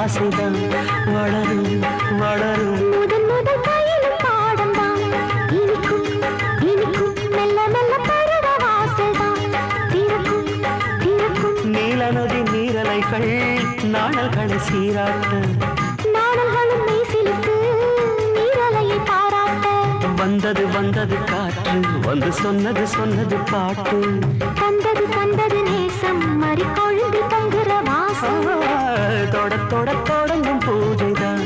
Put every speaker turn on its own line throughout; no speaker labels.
ஆசைதான் வளரும் வளரும்.
முதல் முதல் பயிலும் பாடம்தான் இனிக்கும் இனிக்கும் மெல்ல மெல்ல பருவ வாசல்தான் திறக்கும் திறக்கும்.
நீல நதி நீரலைகள் நாணல்களை சீராட்ட
நாணல்களும் மெய்சிலுக்கு நீரலையை பாராட்ட.
வந்தது வந்தது காற்று வந்து சொன்னது சொன்னது பாட்டு.
தந்தது தந்தது நேசம் மறி கொழுந்து தங்குற வாசம்.
தொட தொட தொடங்கும் பூஜைதான்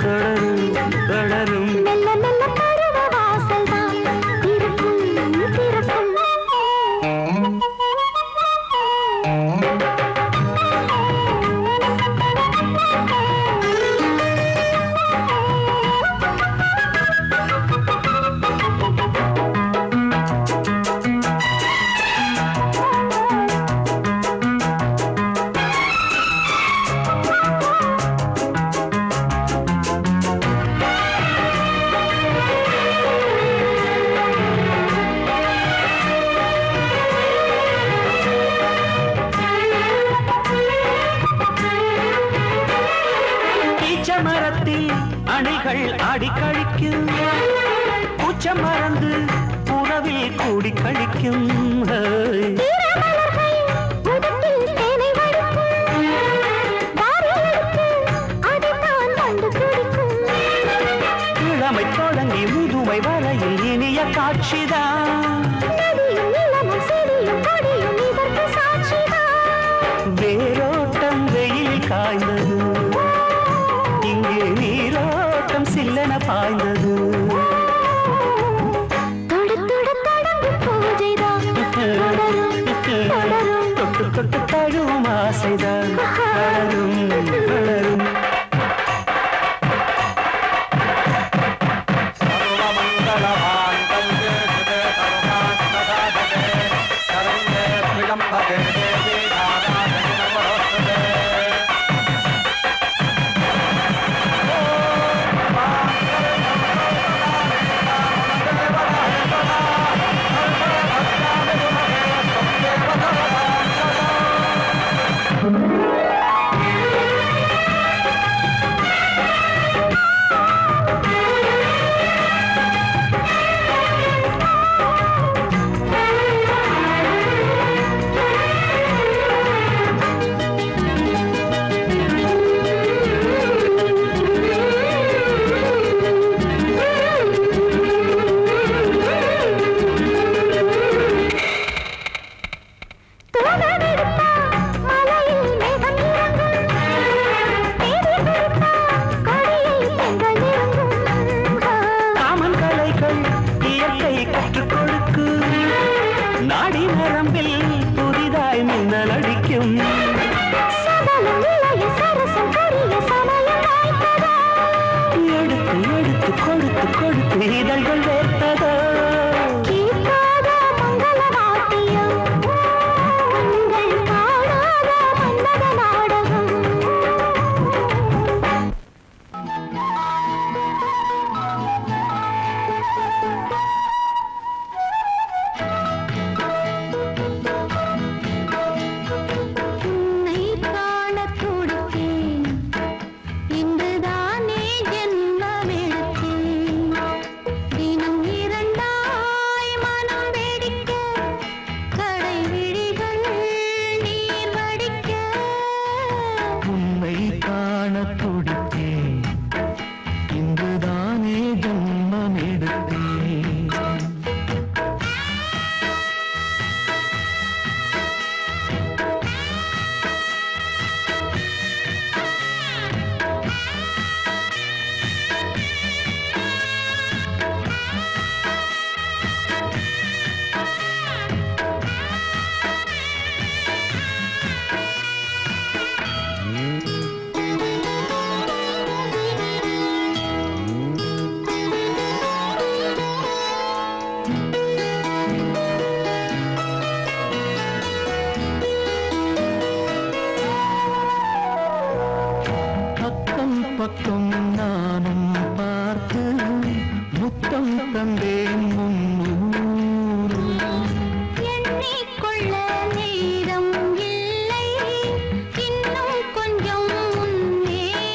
தொடரும் தொடரும்.
மெல்ல மெல்ல பருவ வாசல்தான் திறக்கும் திறக்கும்.
மரத்தில் அணைகள் ஆடி கழிக்கும் பூச்ச மறந்து உறவில் கூடி கழிக்கும். இளமை தொடங்கி முதுமை வரையில் இனிய காட்சிதான். வேரோட்டம் வெயில் காய்ந்தது இங்கே நீரோட்டம் சில்லென பாய்ந்தது. தொட்டு தொட்டு தழுவும் ஆசைதான் வளரும் வளரும். நாடி நரம்பில் புதிதாய் மின்னல் அடிக்கும். எடுத்து எடுத்து கொடுத்து கொடுத்து இதழ்கள் வேர்த்ததோ. பக்கம் நானும் பார்த்து முத்தம் தந்தேன் முன்னூறு.
எண்ணிக்கொள்ள நேரம் இல்லை இன்னும் கொஞ்சம் முன்னேறு.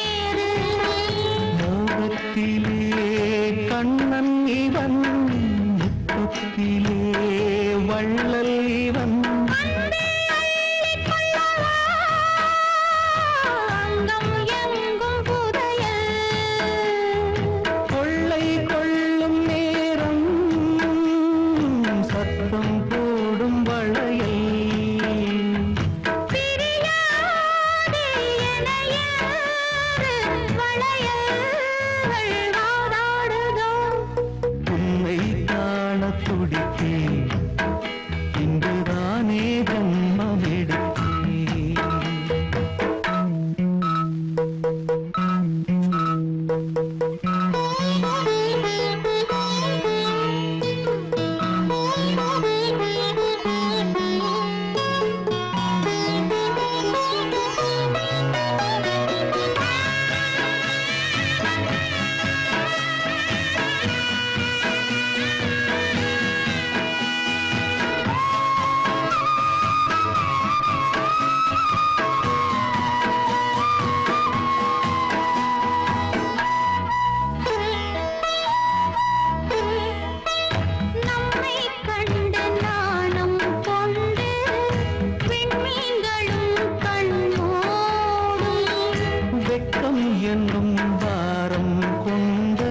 என்னும் பாரம் கொண்டு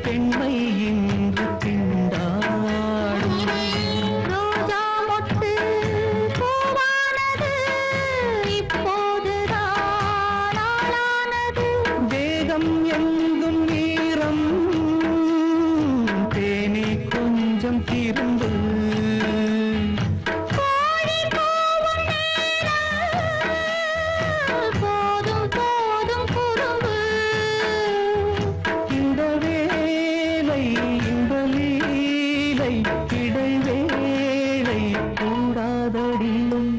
பெண்மை இன்று திண்டாடும்.
ரோஜா மொட்டு பூவானது இப்போதுதான் ஆளானது.
தேகம் எங்கும் ஈரம் தேனி கொஞ்சம் திரும்பு.
கோழி கூவும் நேரம் போதும் போதும் குறும்பு.
இந்த வேலை இந்த லீலை இடைவேளை கூடாதடியும்.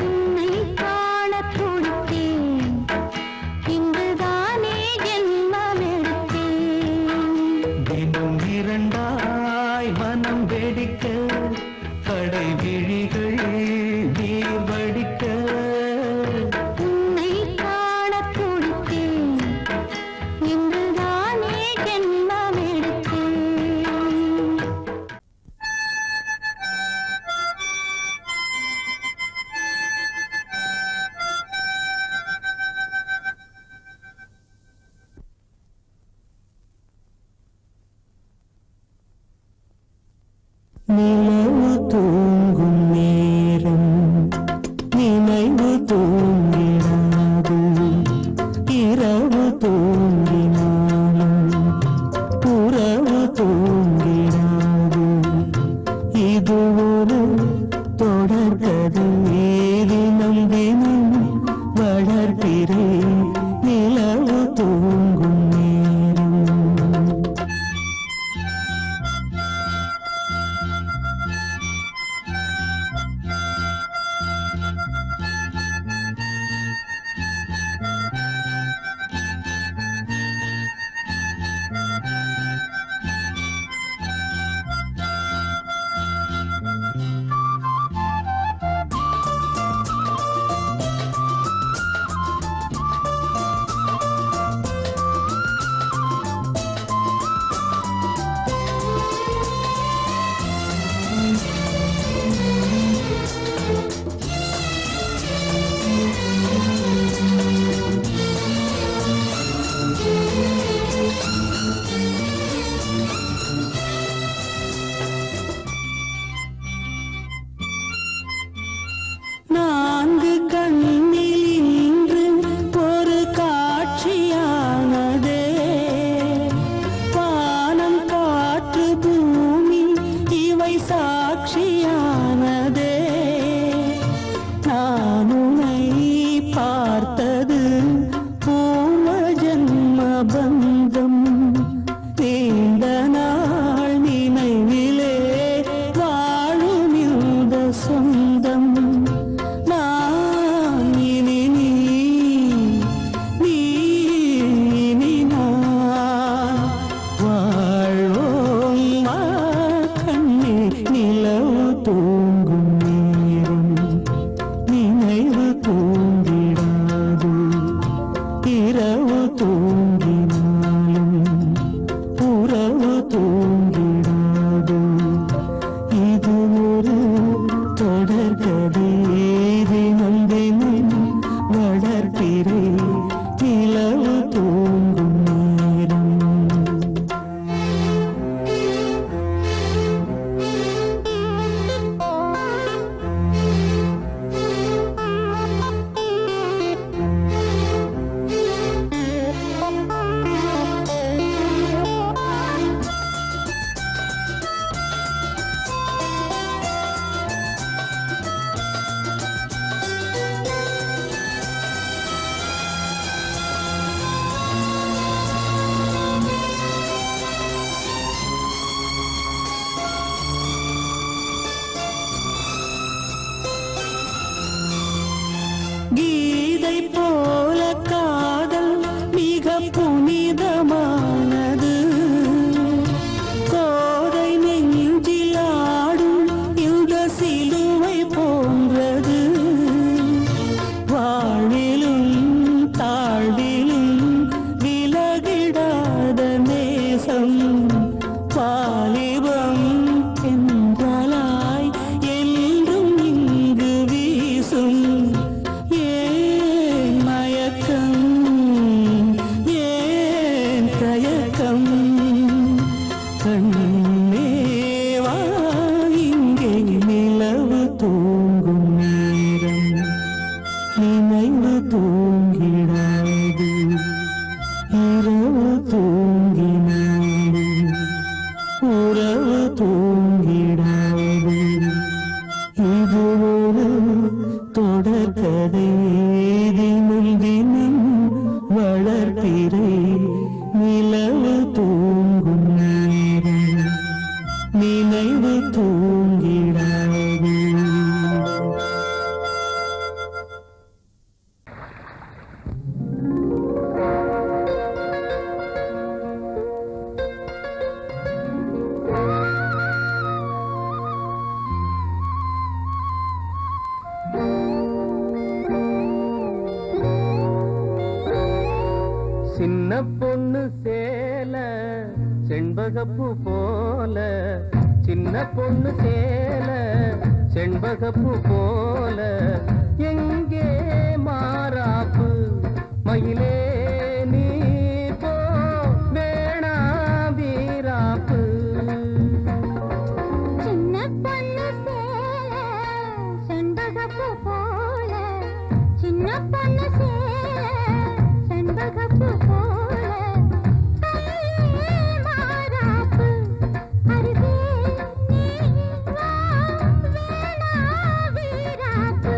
உன்னை காணத் துடித்தேன், இங்குதானே ஜென்மமெடுத்தேன்.
தினம் இரண்டாய் மனம் வெடிக்க கடை விழிகள் நீர் வடிக்க.
உன்னை காணத் துடித்தேன், இங்குதானே ஜென்மமெடுத்தேன்.
நிலவு தூங்கும் நேரம் நினைவு தூங்கிடாது. இரவு தூங்கினாலும் உறவு தூங்கிடாது. இது ஒரு தொடர்கதை, தினம் தினம் வளர்கிறேன் நிலவு தூங்கும் நேரம். நான்கு கண்ணில் இன்று ஒரு காட்சியானதே. வானம் காற்று பூமி இவை சாட்சியானதே. நான் உன்னை பார்த்தது பூர்வ ஜன்ம பந்தம். நீண்ட நாள் நினைவிலே வாழும் இந்த சொந்தம். நான் இனி நீ இனி நான் வாழ்வோம் வா கண்ணே. நிலவு தூங்கும் நேரம் நினைவு தூங்கிடாது. இரவு தூங்கினாலும் உறவு தூங்கிடாது. இது ஒரு தொடர்கதை, தினம் தினம் வளர்க்கிறேன் நிலவு தூங்கும் நேரம். கண்ணேவா இங்கே நிலவு தூங்கும் நேரம் நினைவு தூங்கிடாது இரவு தூங்கினாடு உறவு தூங்கிடாது இது ஒரு தொடர்கதை தினம் தினம் வளர்ப்பிறை நிலவு தூங்கும் நேரம் நினைவு தூங்கிடாது.
சின்ன பொண்ணு சேல செண்பகப்பூ போல சின்ன பொண்ணு சேல செண்பகப்பூ போல எங்கே மாறாப்பு மயிலே நீ போ வேணா வீராப்பு.
சின்ன பொண்ணு சேல செண்பகப்பூ போல சின்ன பொண்ணு சேல செண்பகப்பூ போல கையே மாறாப்பு அருகே நீ வா வேணா வீராப்பு.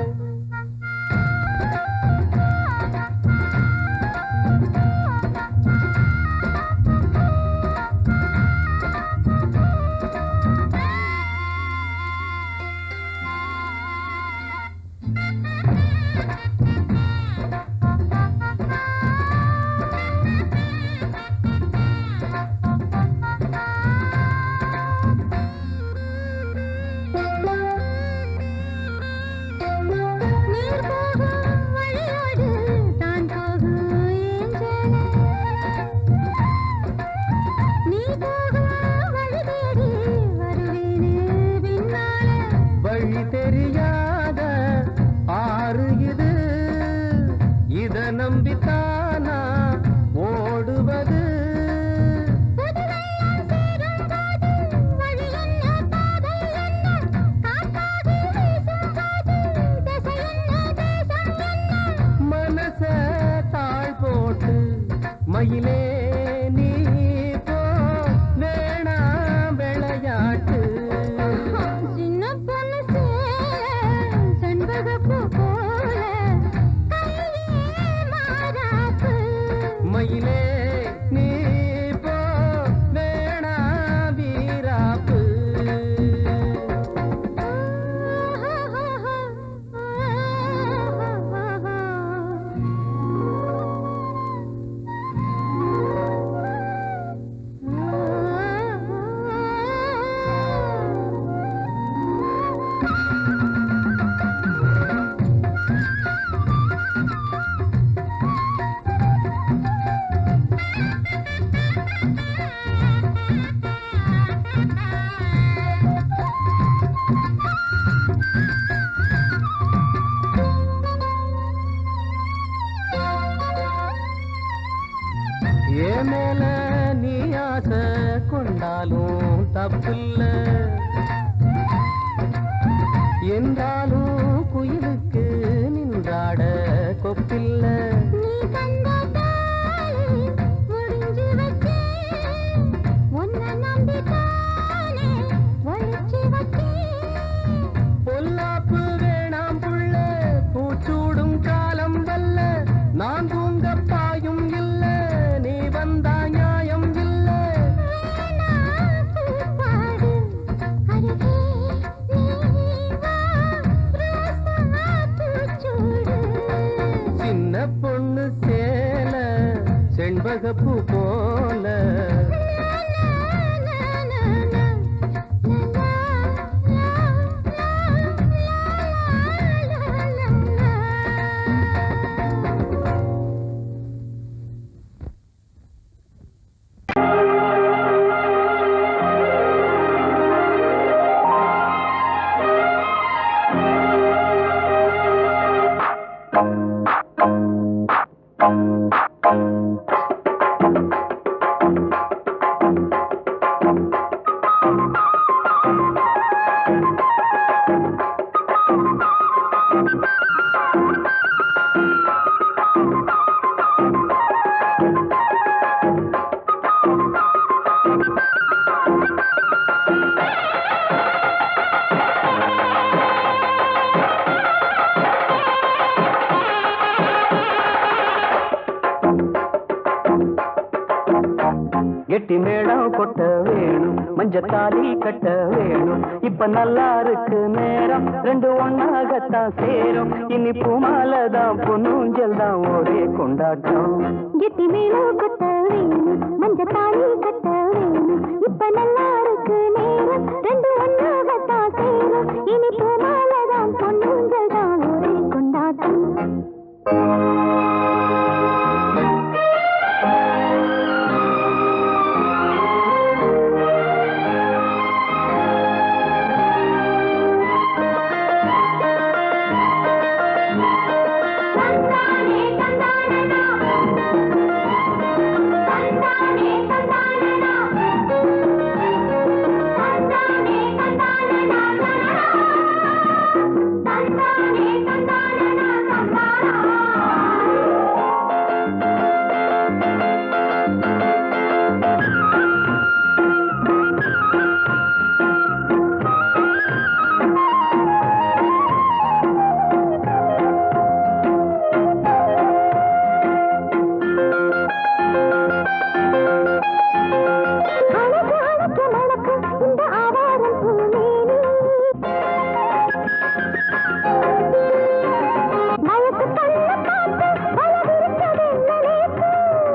நீர் போகும் வழியோடு தான் போகும் ஏஞ்சல நீ போகும் வழி தேடி வருவேனே பின்னால.
வழி தெரியாத ஆறு இது இத நம்பித்தானா ஓடுவது.
புதுவெள்ளம் சேரும் போது வழி என்ன பாதை என்ன காத்தாடி வீசும் போது திசை என்ன தேசம் என்ன.
மனச தாழ் போட்டு மயிலே நீ போ வேணா விளையாட்டு.
சின்ன பொண்ணு சேல செண்பகப்பூ போல கையே மாறாப்பு
மயிலே நீ போ வேணா வீராப்பு. ஏன் மேல நீ ஆசை கொண்டாலும் தப்பில்ல என்றாலும் குயிலுக்கு நின்றாட கொப்பில்ல.
நீ தந்த தாலி முடிஞ்சு வச்சேன் உன்னை நம்பித்தானே ஒழிச்சு வச்சேன்.
பொல்லாப்பு வேணாம் புள்ள பூச்சூடும் காலம் வல்ல நான் தூங்க பாயும் இல்ல நீ வந்தா நியாயம் இல்ல.
வேணா பூப்பாடு அருகே நீ வா ரோசா பூச்சூடு.
சின்ன பொண்ணு சேல செண்பகப்பூ போல
கெட்டி மேளம் கொட்ட வேணும் மஞ்சத்தாலி கட்ட வேணும் இப்ப நல்லா இருக்கு நேரம் ரெண்டு ஒன்னாகத்தான் சேரும் இனி பூமாலதான் பொன்னூஞ்சல் தான் ஒரே கொண்டாட்டம்
கெட்டி மேளம் கொட்ட வேணும் மஞ்சத்தாலி கட்ட வேணும் இப்ப நல்லா இருக்கு நேரம் ரெண்டு ஒன்னாகத்தான் சேரும் இனி பூமாலதான் பொன்னூஞ்சல் தான் ஒரே கொண்டாட்டம்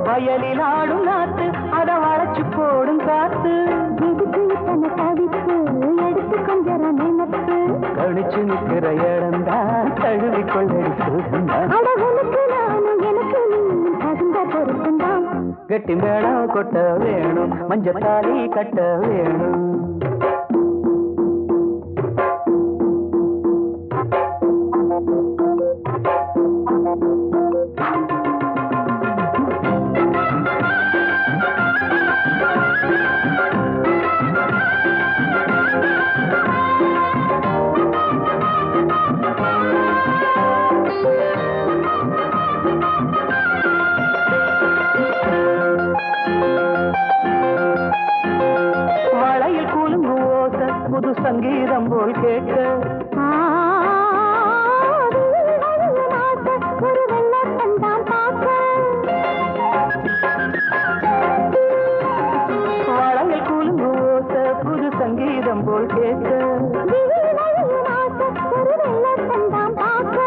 வயலில் ஆடும் நாத்து அத வளைச்சு போடும் காத்து
எடுத்து கொஞ்சம் நினைப்பு
கழிச்சு நிற்கிற இடம்தான் தழுவி கொள்ளடி சுகந்தான்
அழகுனுக்கு நானும் எனக்கு நீ தகுந்த பொருத்தந்தான்
கெட்டி மேளம் கொட்ட வேணும் மஞ்சத்தாலி கட்ட வேணும் வளையில் கூலுங்கு ஓச புது சங்கீதம் போல் கேட்க
ஒரு வெள்ளத்தான் பார்க்க
வளையில் கூலுங்கு ஓச புது சங்கீதம் போல் கேட்க
ஒரு வெள்ளத்தான் பார்க்க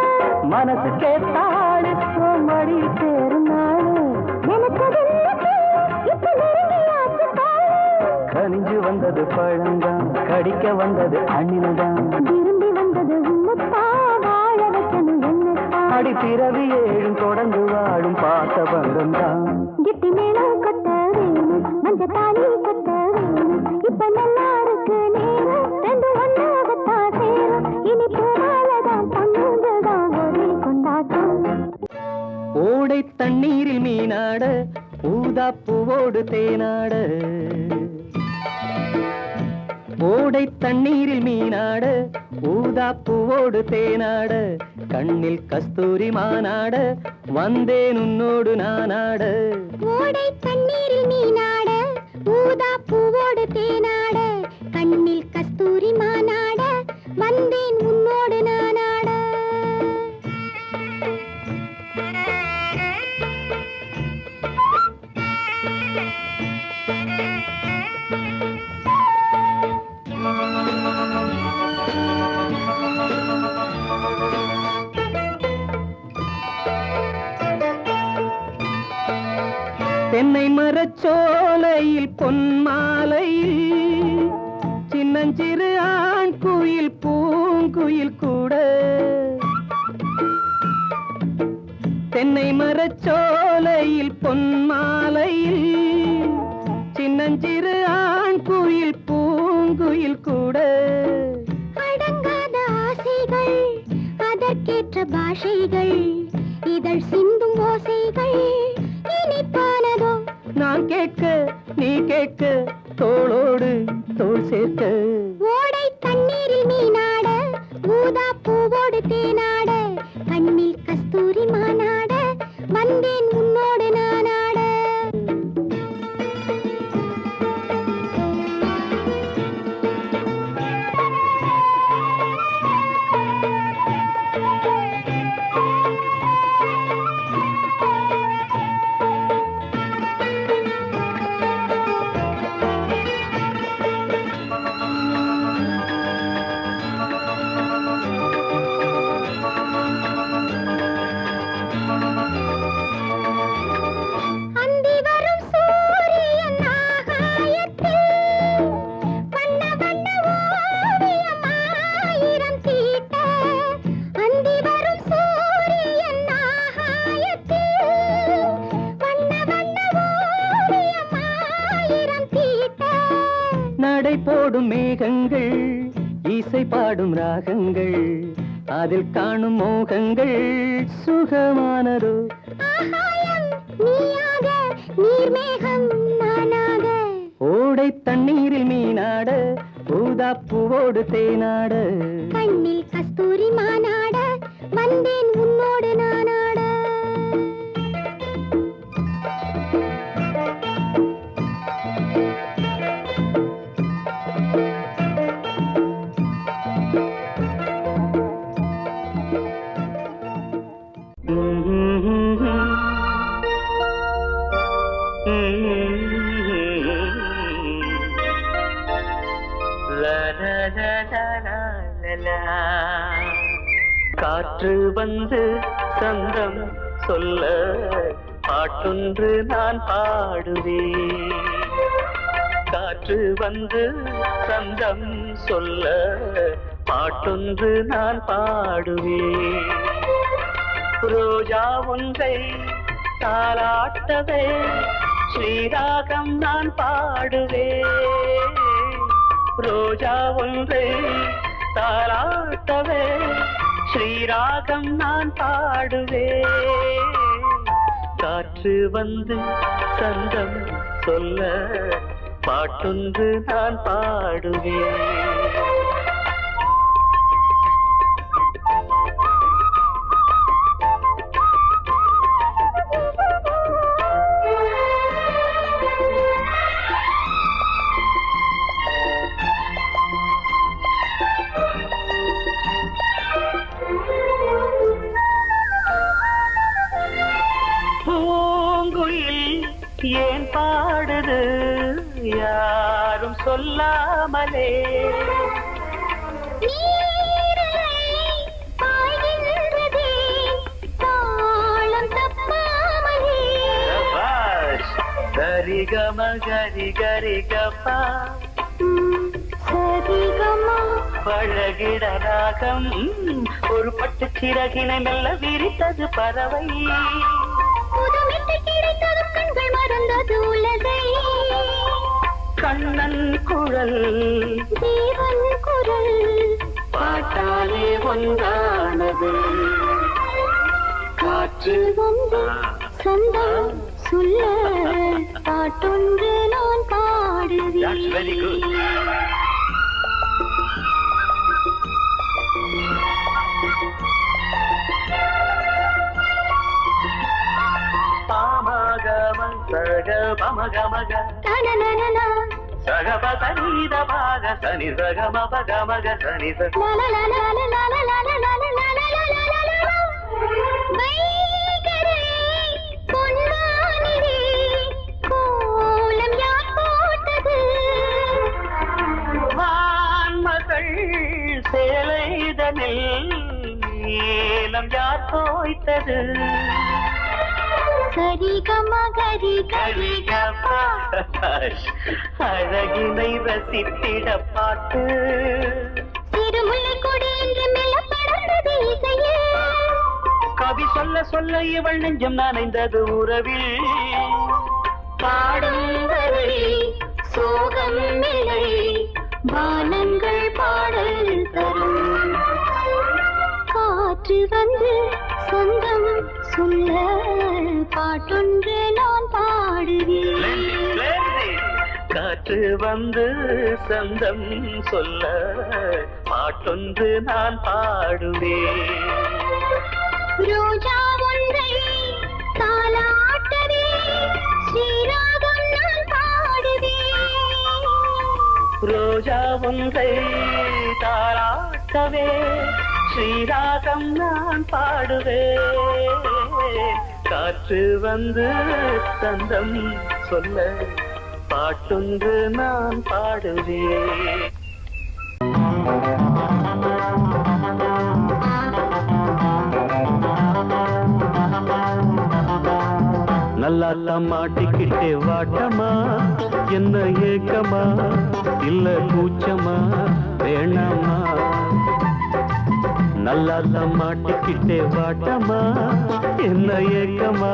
மனசு கேட்டாடு மடி சேரும் நாடு
எனக்கு இப்ப நெருங்கியாச்சு
கனிஞ்சு வந்தது பழந்தான் கடிக்க வந்தது அண்ணினதான்
விரும்பி வந்தது உன்னத்தா வாழ வைக்கணும் என்னத்தா
அடி பிறவி ஏழும் தொடர்ந்து வாழும் பாசபந்தம் தான்
கிட்டி மேளம் கட்ட வேணும் மஞ்சத்தாலி கட்ட வேணும் இப்ப நல்லா இருக்கு நேரம் ரெண்டு ஒன்னாகத்தான் சேரும் இனி பூமாலதான் பொண்ணுங்கதான் ஒரே கொண்டாட்டம்
ஓடை தண்ணீரில் மீனாட ஊதா பூவோடு தேனாட ஓடை தண்ணீரில் மீனாட ஊதா பூவோடு தேனாட கண்ணில் கஸ்தூரி மானாட வந்தேன் உன்னோடு நானாட
ஓடை தண்ணீரில் மீனாட ஊதா பூவோடு தேனாட கண்ணில் கஸ்தூரி மானாட வந்தேன் உன்னோடு நானாட
தென்னை மரச்சோலையில் பொன்மாலையில் சின்னஞ்சிறு ஆண் குயில் பூங்குயில் கூட தென்னை மரச்சோலையில் பொன்மாலையில் சின்னஞ்சிறு ஆண் குயில் பூங்குயில் கூட
அடங்காத ஆசைகள் அதற்கேற்ற பாஷைகள் இதழ் சிந்தும் ஓசைகள் இனிப்பானதோ
நான் கேட்க நீ கேட்க தோளோடு தோள் சேர்க்க
ஓடை தண்ணீரில் மீனாட ஊதா பூவோடு தேனாட கண்ணில் கஸ்தூரி மானாட வந்தேன் உன்னோடு நானாட
ஓடும் மேகங்கள் இசை பாடும் ராகங்கள் அதில் காணும் மோகங்கள் சுகமானதோ
நீயாக நீர்மேகம் நானாக
ஓடை தண்ணீரில் மீனாட ஊதா பூவோடு தேனாட
கண்ணில் கஸ்தூரி மானாட வந்தேன் உன்னோடு நானாட
காற்று வந்து சந்தம் சொல்ல பாட்டொன்று நான் பாடுவேன் காற்று வந்து சந்தம் சொல்ல பாட்டொன்று நான் பாடுவேன் ரோஜா ஒன்றை தாலாட்டவே ஸ்ரீராகம் நான் பாடுவேன் ரோஜா ஒன்றை தாலாட்டவே ஸ்ரீராகம் நான் பாடுவேன் காற்று வந்து சந்தம் சொல்ல பாட்டொன்று நான் பாடுவேன் பூங்குயில் ஏன் பாடுது யாரும் சொல்லாமலே சரிகம கரி கரி கப்பா பழகிட ராகம் ஒரு பட்டு சிறகினை மெல்ல விரித்தது பறவை
கண்கள் மறந்தது உலகை
கண்ணன் குரல்
தேவன் குரல்
பாட்டாலே ஒன்றானது காற்று
வந்து சொந்தம் சொல்ல பாட்டொன்று நான்
That's very good.
பாடுவேன்
பாமகம சக பமகமக
தனனனனா
சகப சனித பாக சனி சகம பகமக சனி சக வான்மகள் சேலைதனில் நீலம் யார் தோய்த்தது அழகினை ரசித்திட பாட்டு கவி சொல்ல சொல்ல இவள் நெஞ்சம் நனைந்தது உறவில் பாடும் வரை சோகம் நிலை வானங்கள் பாடல் தரும்
காற்று வந்து சொந்தம் சொல்ல பாட்டொன்று நான் பாடுவேன்
காற்று வந்து சந்தம் சொல்ல பாட்டொன்று நான் பாடுவேன்
ரோஜா ஒன்றை தாலாட்டவே ஸ்ரீராகம் நான் பாடுவேன்
ரோஜா ஒன்றை தாராட்டவே ஸ்ரீராகம் நான் பாடுவேன் காற்று வந்து சந்தம் சொல்ல பாட்டொன்று நான் பாடுவேன் நல்லா மாட்டிக்கிட்டே வாட்டமா என்ன ஏக்கமா இல்ல கூச்சமா வேணாமா நல்லா மாட்டிக்கிட்டே வாட்டமா என்ன ஏக்கமா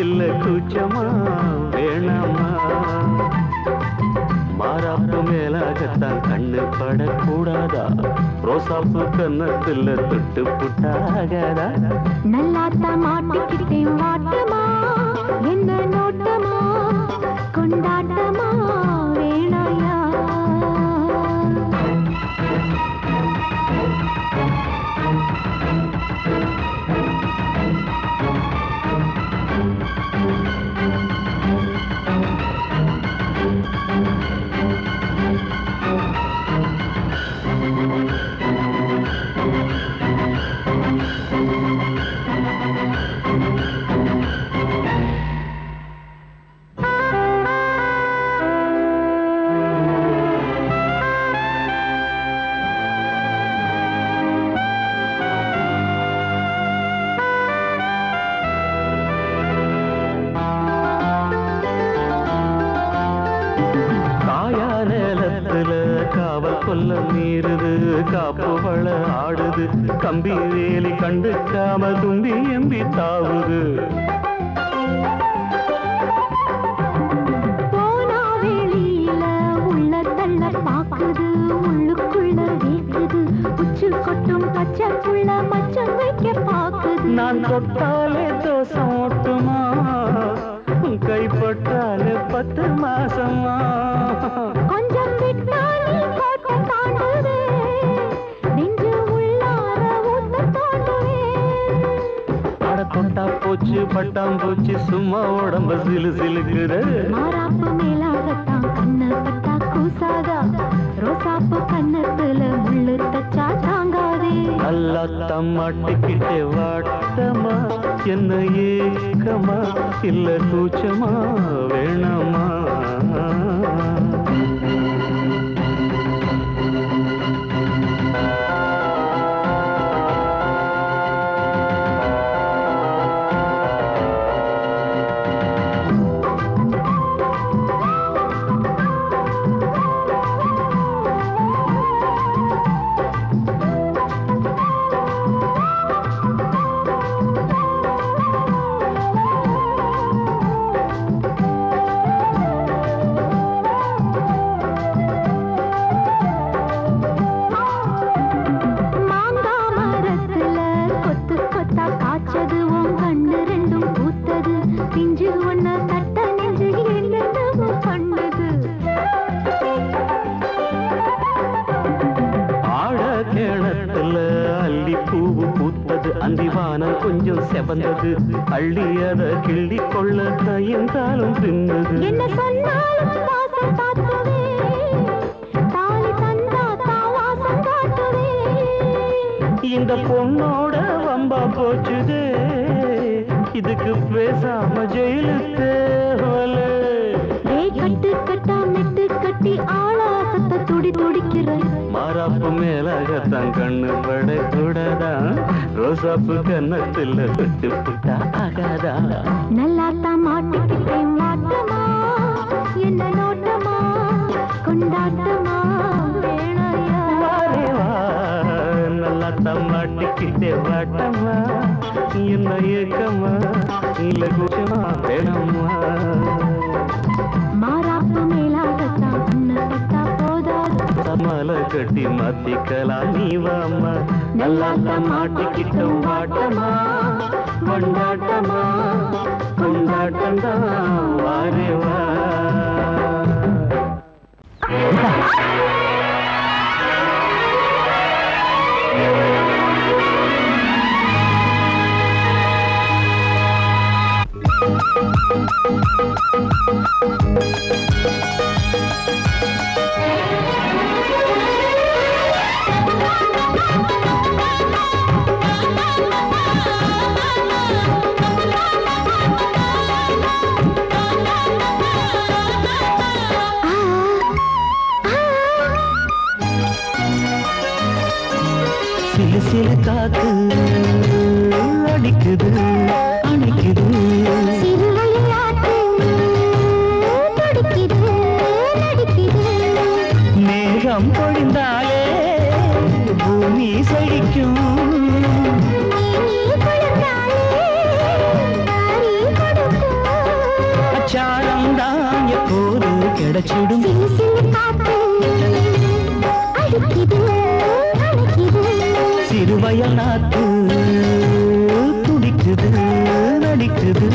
இல்ல கூச்சமா வேணாமா மாறாப்பு மேலாகத்தான் படக்கூடாதா ரோசாப்பு கன்னத்துல தொட்டு புட்டாகாதா
நல்லாத்த மாட்டிக்கிட்டேன் வாட்டமா என்ன நோட்டமா கொண்டாட்டமா வேணாயா
கொல்ல மீறுது காப்பு வள ஆடுது கம்பி வேலி கண்டுக்காம தும்பி எம்பி தாவுது
போனா வெளியில உள்ள தள்ள பாக்குது உள்ளுக்குள்ள வீக்குது உச்சு கொட்டும் பச்சைக்குள்ள மச்சம் வைக்க பாக்குது
நான் தொட்டாலே தோசம் ஓட்டுமா கைப்பட்டாலே 10 மாசமா
கொஞ்சம் விட்டாலே கோட்டை தாண்டுவே நெஞ்சு உள்ளார ஊத்த தோண்டுவே
அட தொட்டா போச்சு பட்டாம் போச்சு சும்மா உடம்ப சிலு சிலுக்குது
மாறாப்பு மேலாகத்தான் கண்ணு பட்டா கூசாதா ரோசாப்பு கண்ணத்துல முள்ளு தச்சா தாங்காதே
நல்லா தம்மாட்டிக்கிட்டே வாட்டமா என்ன ஏக்கமா இல்ல கூச்சமா வேணாமா அந்திவானம் கொஞ்சம் செவந்தது அள்ளி அத கிள்ளி கொள்ள கையங்காலும் தின்னது
என்ன சொன்னாலும் வாசம் காட்டுவே தாலி தந்தா தாவாசம் காட்டுவே
இந்த பொண்ணோட வம்பா போச்சுதே இதுக்கு பேசாம ஜெயிலுக்கு
கட்டு கட்டா மெட்டு கட்டி ஆளாசத்தை துடி துடிக்கிற
மாறாப்பு மேலாகத்தான் கண்ணு படக்கூடாதா ரோசாப்பு கன்னத்துல தொட்டு புட்டா ஆகாதா
நல்லாத்தான் மாட்டிக்கிட்டேன் மாட்டமா என்ன நோட்டமா கொண்டாட்டமா வேணாயா
நல்லாத்தான் மாட்டிக்கிட்டே வாட்டமா என்ன ஏக்கமா இல்ல கூச்சமா வேணாமா
மாறாப்பு மேலாகத்தான் கண்ணு பட்டா போதாது
மலை கட்டி மாத்திக்கலாம் நீ வாமா நல்லாத்தான் மாட்டிக்கிட்டோம் வாட்டமா கொண்டாட்டமா கொண்டாட்டம்தான் வாரேவா சிலு சிலு காத்து அடிக்குது அணைக்குது மேகம் பொழிந்தாலே பூமி செழிக்கும் அச்சாரம் தான் எப்போது கிடைச்சிடும் சிறுவயல் நாத்து துடிக்குது நடிக்குது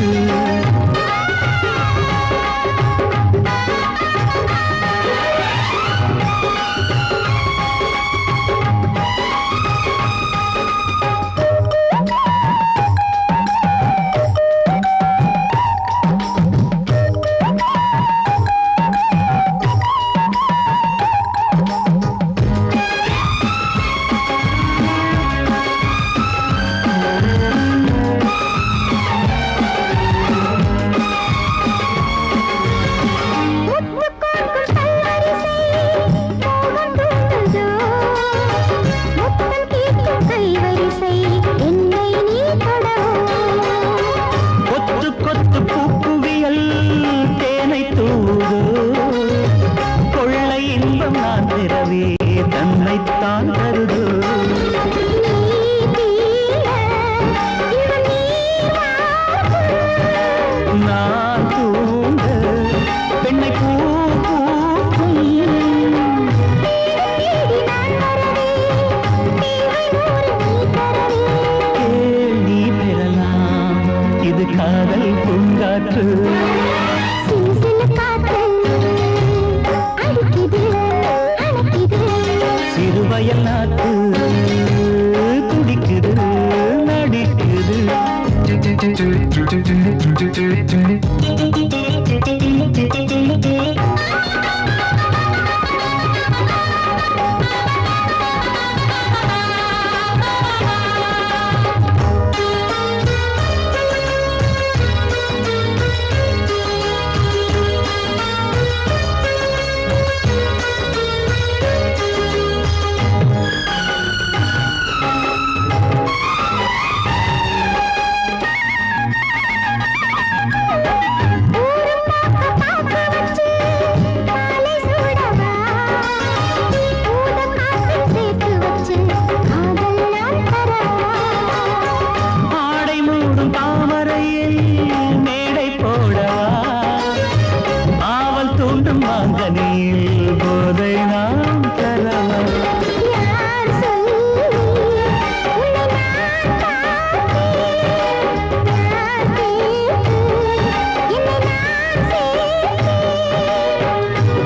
தன்னைத்தான் தருது நான் தூங்க பெண்ணை பூ பூக்கும் நீ பெறலாம் இது காதல் பூங்காற்று சிறுவயல் நாத்து துடிக்குது நடிக்குது போதை நாம் தரவா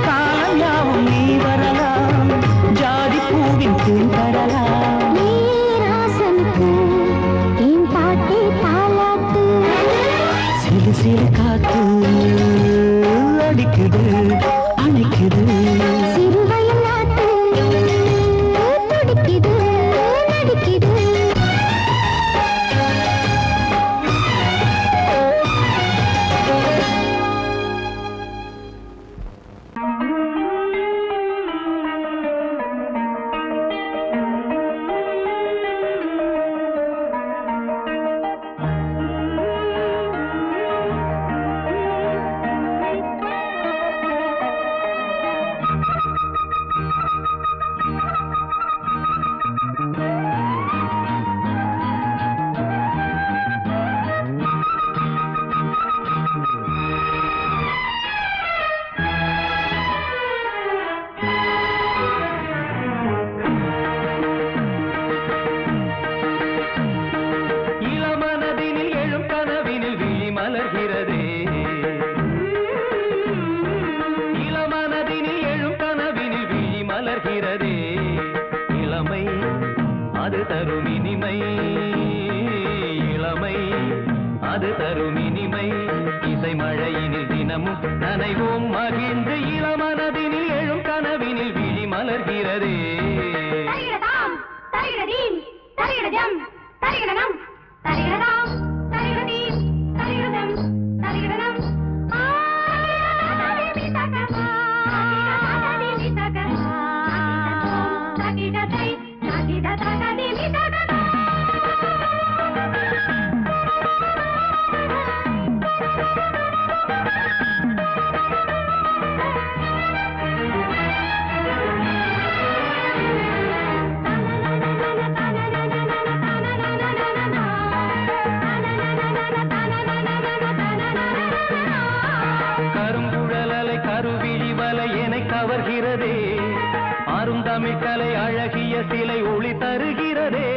காலம் யாவும் நீ வரலாம் ஜாதி பூவின் தேன் தரலாம் சிறு சிறு காத்து அடிக்குது அணைக்குது
சிறுவயல் நாத்து துடிக்குது நடிக்குது
அது தரும் இனிமை இசை மழையினில் தினமும் நனைவோம் மகிழ்ந்து இளமனதினில் எழும் கனவினில் விழி மலர்கிறதே
தரிகடதாம் தரிகடதீம் தரிகடஜம் தரிகடனம் தரிகடதாம் தரிகடதீம் தரிகடஜம் தரிகடனம்
அருந்தமிழ்கலை அழகிய சிலை ஒளி தருகிறதே.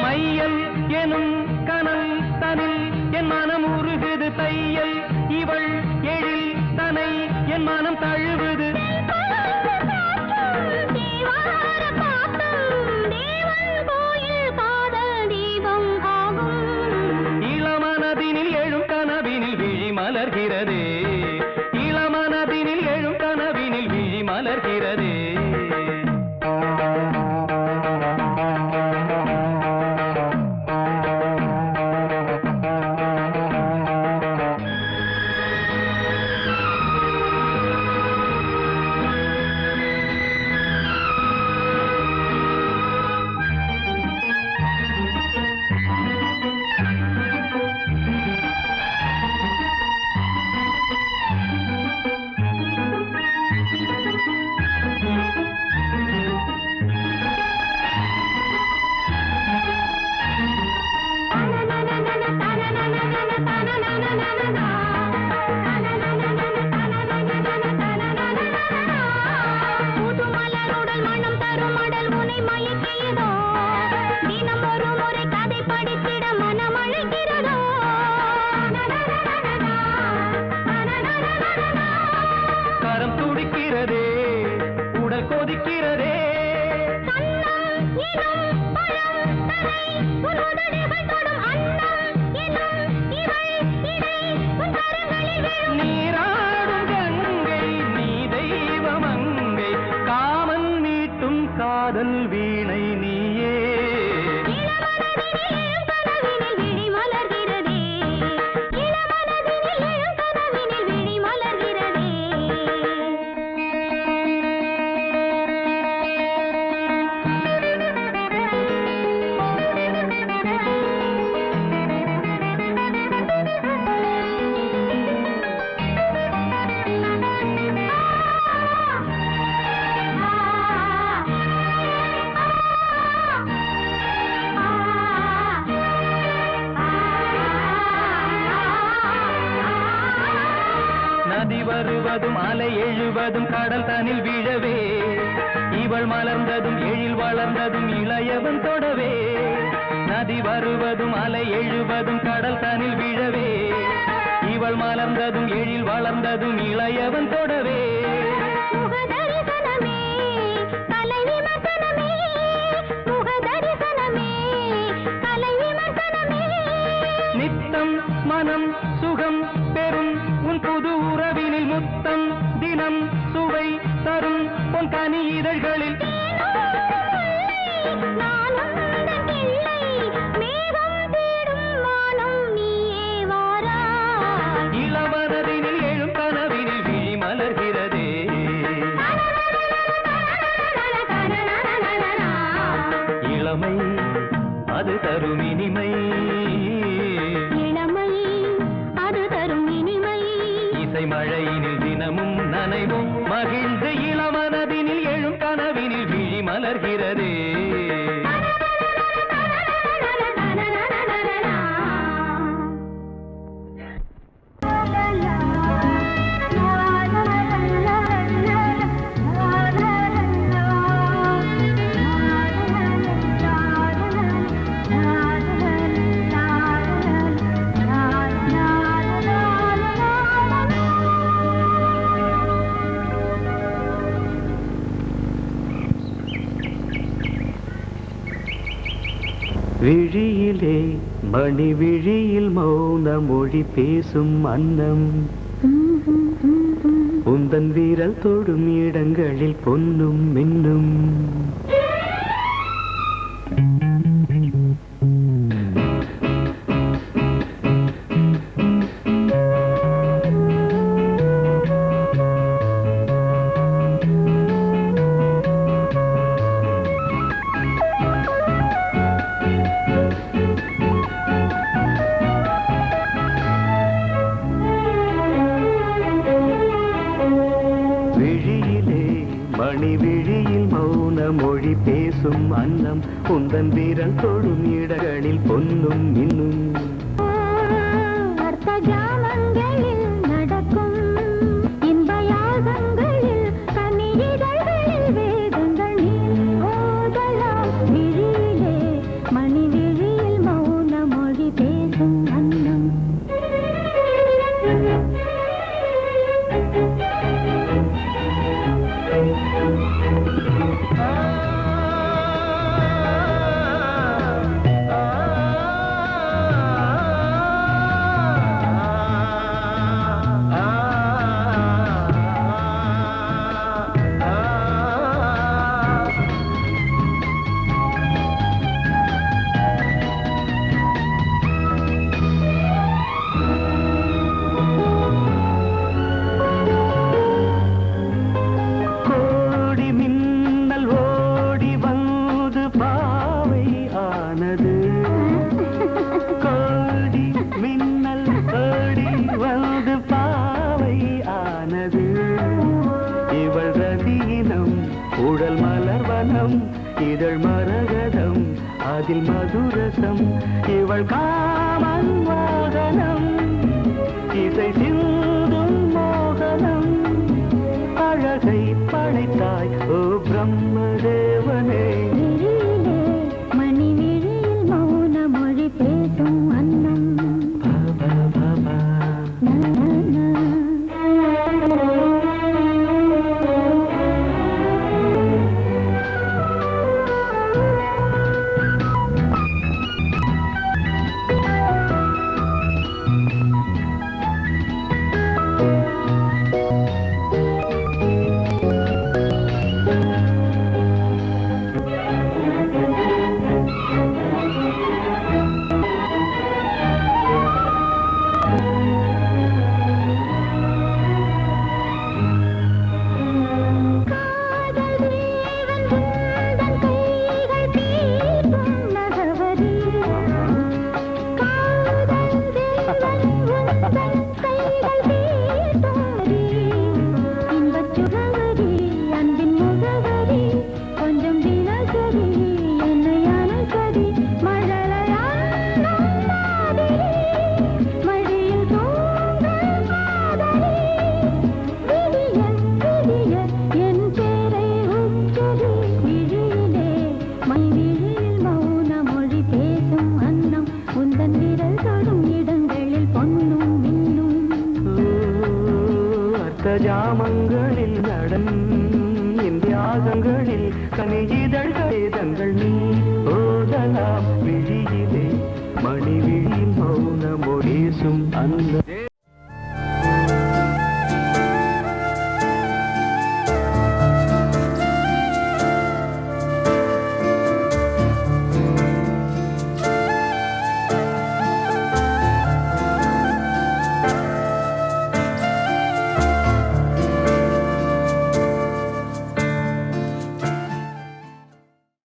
மையல் எனும் கனல் தனில் என் மனம் உருகுது தையல் இவள் எழில் தனை என் மனம் தழுவுது. இளமனதினில் எழும் கனவினில் விழி மலர்கிறதே. இளமனதினில் எழும் கனவினில் விழி மலர்கிறதே. கரம் துடிக்கிறதே, உடல் கொதிக்கிறதே. நீராடும் கங்கை நீ தெய்வமங்கை காமன் மீட்டும் காதல் வீணை நீயே. நதி வருவதும் அலை எழுவதும் கடல் தனில் விழவே இவள் மலர்ந்ததும் எழில் வளர்ந்ததும் இளையவன் தொடவே. நதி வருவதும் அலை எழுவதும் கடல் தனில் விழவே இவள் மலர்ந்ததும் எழில் வளர்ந்ததும் இளையவன் தொடவே. நித்தம் மனம் சுகம் பெறும் உன் புது உறவினில் முத்தம் தினம் சுவை தரும் உன் கனி இதழ்களில். இளமனதினில் எழும் கனவினில் விழி மலர்கிறதே. இளமை அது தரும் இனிமை. இசை மழையினில் தினமும் நனைவும் மகிழ்ந்து இளமனதினில் எழும் கனவினில் விழி மலர்கிறதே. விழியிலே மணி விழியில் மௌன மொழி பேசும் அன்னம் உந்தன் வீரல் தொடும் இடங்களில் பொன்னும் மின்னும். மணி விழியில் மௌன மொழி பேசும் அன்னம் உந்தன் வீரல் தொடும் இடங்களில் பொன்னும் இன்னும்.
ஜாமங்களில் நடக்கும் இன்ப யாகங்களில் கனி இதழ்களில் வேதங்கள் நீ ஓதலாம் விழியிலே மணி விழியில் மௌன மொழி பேசும் அன்னம்
கோடி மின்னல் ஓடி வந்து பாவை ஆனது கோடி மின்னல் ஓடி வந்து பாவை ஆனது இவள் ரதியினம் உடல் மலர்வனம் இதழ் மரகதம் அதில் மதுரசம் இவள் காமன் வாகனம் இசை சிந்தும் மோகனம் அழகை படைத்தாய் ஓ பிரம்மதேவனே
விழியிலே மணி விழியில் மௌன மொழி பேசும் அன்னம்
பாபா பாபா
காதல் தேவன் உந்தன் கைகள் தீர்க்கும் நகவரி காதல் தேவன் உந்தன் கைகள் தீர்க்கும் இன்பச் சுகவரி அன்பின் முகவரி கொஞ்சம் தினசரி என்னை அனுசரி மழலையான மாதிரி மடியில் தூங்கும் காதலி விடிய விடிய என் பேரை உச்சரி விழியிலே மை விழியில் மௌன மொழி பேசும் அன்னம் உந்தன் விரல் தொடும் இடங்களில் பொன்னும் மின்னும்
அர்த்த ஜாமங்களில் நடன் இந்தியாகங்களில் கனி இதழ்கள்